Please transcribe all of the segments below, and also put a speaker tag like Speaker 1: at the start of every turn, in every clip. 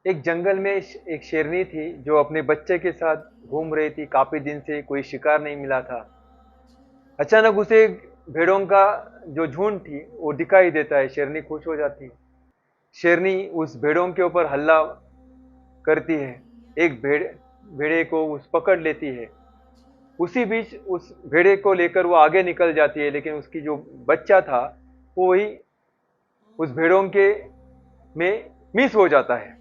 Speaker 1: एक जंगल में एक शेरनी थी जो अपने बच्चे के साथ घूम रही थी। काफी दिन से कोई शिकार नहीं मिला था। अचानक उसे भेड़ों का जो झुंड थी वो दिखाई देता है। शेरनी खुश हो जाती है। शेरनी उस भेड़ों के ऊपर हल्ला करती है। एक भेड़े को उस पकड़ लेती है। उसी बीच उस भेड़े को लेकर वो आगे निकल जाती है, लेकिन उसकी जो बच्चा था वो वही उस भेड़ों के में मिस हो जाता है।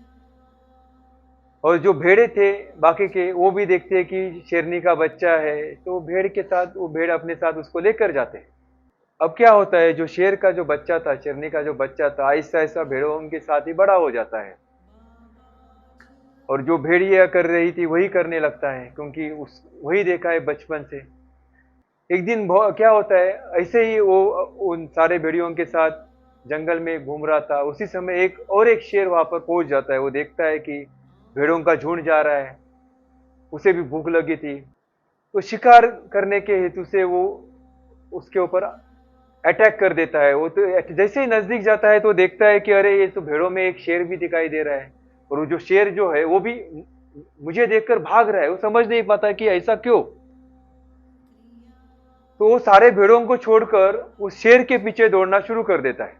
Speaker 1: और जो भेड़े थे बाकी के वो भी देखते हैं कि शेरनी का बच्चा है, तो भेड़ के साथ वो भेड़ अपने साथ उसको लेकर जाते हैं। अब क्या होता है, जो शेर का जो बच्चा था, शेरनी का जो बच्चा था, आहिस्ता आहिस्ता भेड़ों के साथ ही बड़ा हो जाता है। और जो भेड़िया कर रही थी वही करने लगता है, क्योंकि उस वही देखा है बचपन से। एक दिन क्या होता है, ऐसे ही वो उन सारे भेड़ियों के साथ जंगल में घूम रहा था। उसी समय एक शेर वहां पर पहुंच जाता है। वो देखता है कि भेड़ों का झुंड जा रहा है। उसे भी भूख लगी थी, तो शिकार करने के हेतु से वो उसके ऊपर अटैक कर देता है। वो तो जैसे ही नजदीक जाता है तो देखता है कि अरे ये तो भेड़ों में एक शेर भी दिखाई दे रहा है। और वो जो शेर जो है वो भी मुझे देखकर भाग रहा है। वो समझ नहीं पाता कि ऐसा क्यों। तो वो सारे भेड़ों को छोड़कर उस शेर के पीछे दौड़ना शुरू कर देता है।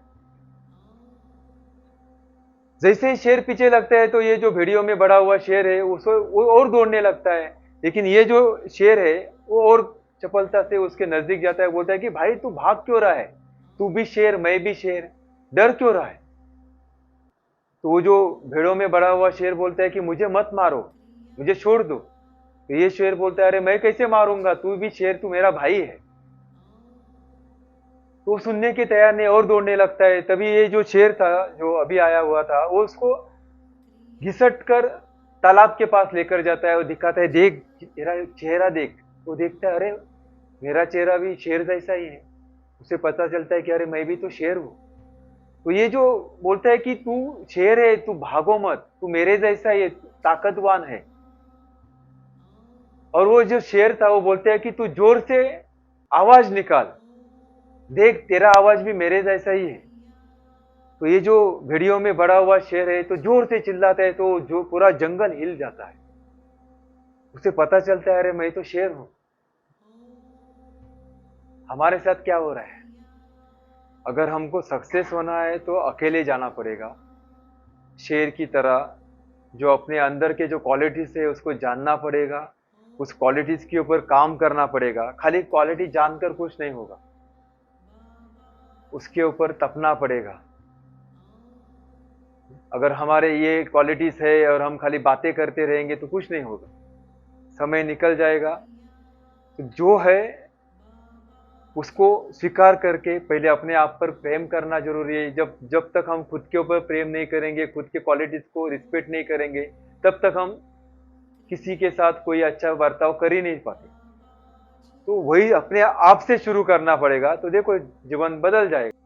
Speaker 1: जैसे ही शेर पीछे लगता है तो ये जो भेड़ियों में बड़ा हुआ शेर है वो और दौड़ने लगता है। लेकिन ये जो शेर है वो और चपलता से उसके नजदीक जाता है। बोलता है कि भाई तू भाग क्यों रहा है, तू भी शेर मैं भी शेर, डर क्यों रहा है। तो वो जो भेड़ों में बड़ा हुआ शेर बोलता है कि मुझे मत मारो, मुझे छोड़ दो। तो ये शेर बोलता है अरे मैं कैसे मारूंगा, तू भी शेर, तू मेरा भाई है। तो वो सुनने के तैयार नहीं और दौड़ने लगता है। तभी ये जो शेर था जो अभी आया हुआ था वो उसको घिसट कर तालाब के पास लेकर जाता है और दिखाता है, देख तेरा चेहरा देख। वो देखता है अरे मेरा चेहरा भी शेर जैसा ही है। उसे पता चलता है कि अरे मैं भी तो शेर हूं। तो ये जो बोलता है कि तू शेर है, तू भागो मत, तू मेरे जैसा ही है, तू ताकतवान है। और वो जो शेर था वो बोलता है कि तू जोर से आवाज निकाल, देख तेरा आवाज भी मेरे जैसा ही है। तो ये जो भेड़ियों में बड़ा हुआ शेर है तो जोर से चिल्लाता है, तो जो पूरा जंगल हिल जाता है। उसे पता चलता है अरे मैं तो शेर हूं। हमारे साथ क्या हो रहा है। अगर हमको सक्सेस होना है तो अकेले जाना पड़ेगा, शेर की तरह। जो अपने अंदर के जो क्वालिटीज है उसको जानना पड़ेगा, उस क्वालिटीज के ऊपर काम करना पड़ेगा। खाली क्वालिटी जानकर कुछ नहीं होगा, उसके ऊपर तपना पड़ेगा। अगर हमारे ये क्वालिटीज है और हम खाली बातें करते रहेंगे तो कुछ नहीं होगा, समय निकल जाएगा। तो जो है उसको स्वीकार करके पहले अपने आप पर प्रेम करना जरूरी है। जब जब तक हम खुद के ऊपर प्रेम नहीं करेंगे, खुद के क्वालिटीज को रिस्पेक्ट नहीं करेंगे, तब तक हम किसी के साथ कोई अच्छा बर्ताव कर ही नहीं पाते। तो वही अपने आप से शुरू करना पड़ेगा, तो देखो जीवन बदल जाएगा।